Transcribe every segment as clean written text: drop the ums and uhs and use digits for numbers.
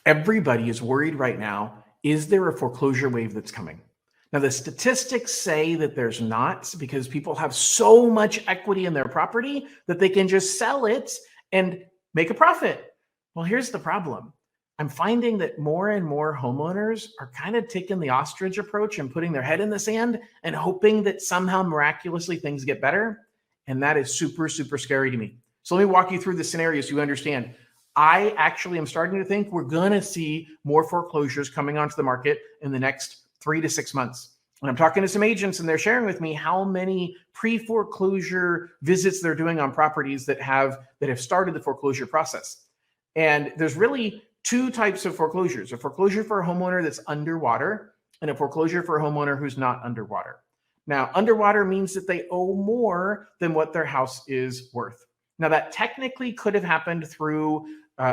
Everybody is worried right now. Is there a foreclosure wave that's coming? Now, the statistics say that there's not, because people have so much equity in their property that they can just sell it and make a profit. Well, here's the problem. I'm finding that more and more homeowners are kind of taking the ostrich approach and putting their head in the sand and hoping that somehow miraculously things get better. And that is super, super scary to me. So let me walk you through the scenario so you understand. I actually am starting to think we're going to see more foreclosures coming onto the market in the next 3 to 6 months. And I'm talking to some agents and they're sharing with me how many pre-foreclosure visits they're doing on properties that have started the foreclosure process. And there's really two types of foreclosures: a foreclosure for a homeowner that's underwater and a foreclosure for a homeowner who's not underwater. Now, underwater means that they owe more than what their house is worth. Now, that technically could have happened through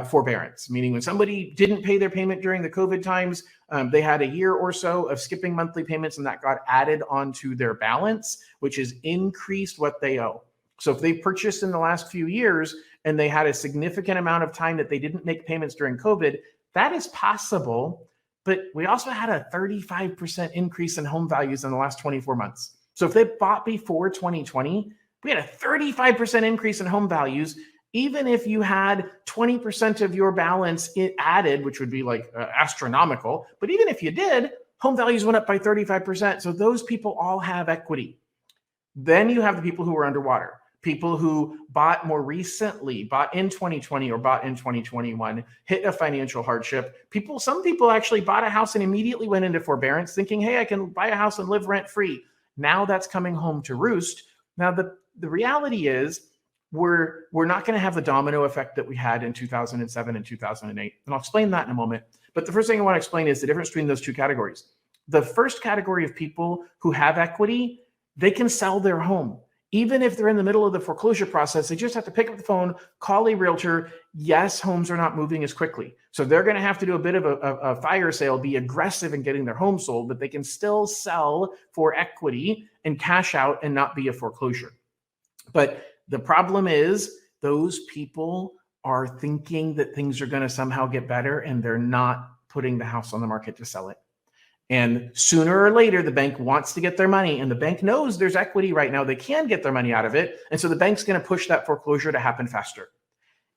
forbearance, meaning when somebody didn't pay their payment during the COVID times, they had a year or so of skipping monthly payments, and that got added onto their balance, which has increased what they owe. So if they purchased in the last few years and they had a significant amount of time that they didn't make payments during COVID, that is possible. But we also had a 35% increase in home values in the last 24 months. So if they bought before 2020, we had a 35% increase in home values. Even if you had 20% of your balance added, which would be like astronomical, but even if you did, home values went up by 35%. So those people all have equity. Then you have the people who are underwater, people who bought more recently, bought in 2020 or bought in 2021, hit a financial hardship. Some people actually bought a house and immediately went into forbearance thinking, hey, I can buy a house and live rent free. Now that's coming home to roost. Now, the reality is we're not going to have the domino effect that we had in 2007 and 2008. And I'll explain that in a moment. But the first thing I want to explain is the difference between those two categories. The first category of people who have equity, they can sell their home. Even if they're in the middle of the foreclosure process, they just have to pick up the phone, call a realtor. Yes, homes are not moving as quickly. So they're going to have to do a bit of a fire sale, be aggressive in getting their home sold, but they can still sell for equity and cash out and not be a foreclosure. But the problem is those people are thinking that things are going to somehow get better, and they're not putting the house on the market to sell it. And sooner or later, the bank wants to get their money, and the bank knows there's equity right now. They can get their money out of it. And so the bank's going to push that foreclosure to happen faster.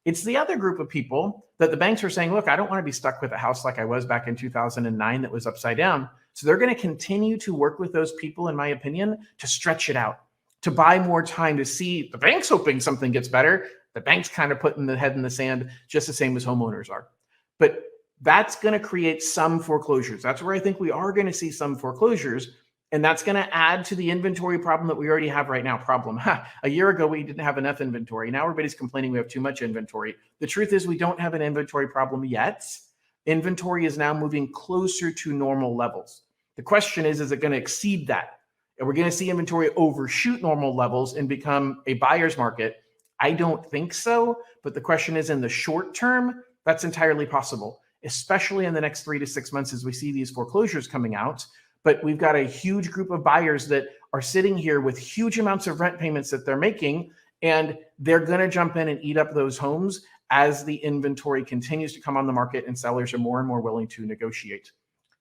It's the other group of people that the banks are saying, look, I don't want to be stuck with a house like I was back in 2009 that was upside down. So they're going to continue to work with those people, in my opinion, to stretch it out, to buy more time, to see the bank's hoping something gets better. The bank's kind of putting the head in the sand, just the same as homeowners are. But that's going to create some foreclosures. That's where I think we are going to see some foreclosures. And that's going to add to the inventory problem that we already have right now. A year ago, we didn't have enough inventory. Now everybody's complaining we have too much inventory. The truth is we don't have an inventory problem yet. Inventory is now moving closer to normal levels. The question is it going to exceed that? Are we going to see inventory overshoot normal levels and become a buyer's market? I don't think so. But the question is, in the short term, that's entirely possible, especially in the next 3 to 6 months as we see these foreclosures coming out. But we've got a huge group of buyers that are sitting here with huge amounts of rent payments that they're making, and they're going to jump in and eat up those homes as the inventory continues to come on the market and sellers are more and more willing to negotiate.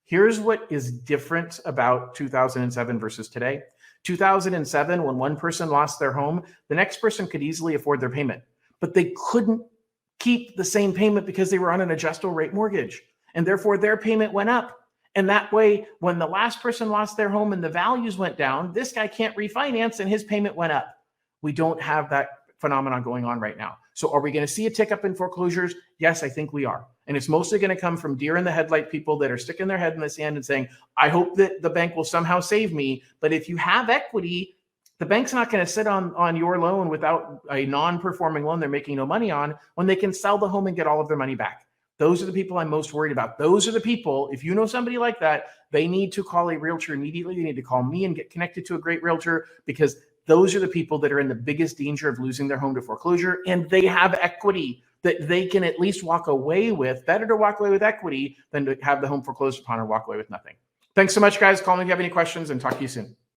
Here's what is different about 2007 versus today. 2007, when one person lost their home, the next person could easily afford their payment, but they couldn't keep the same payment because they were on an adjustable rate mortgage, and therefore their payment went up. And that way, when the last person lost their home and the values went down, this guy can't refinance and his payment went up. We don't have that phenomenon going on right now. So are we going to see a tick up in foreclosures? Yes, I think we are. And it's mostly going to come from deer in the headlight people that are sticking their head in the sand and saying, I hope that the bank will somehow save me. But if you have equity, the bank's not going to sit on your loan without a non-performing loan they're making no money on when they can sell the home and get all of their money back. Those are the people I'm most worried about. Those are the people, if you know somebody like that, they need to call a realtor immediately. They need to call me and get connected to a great realtor, because those are the people that are in the biggest danger of losing their home to foreclosure, and they have equity that they can at least walk away with. Better to walk away with equity than to have the home foreclosed upon or walk away with nothing. Thanks so much, guys. Call me if you have any questions, and talk to you soon.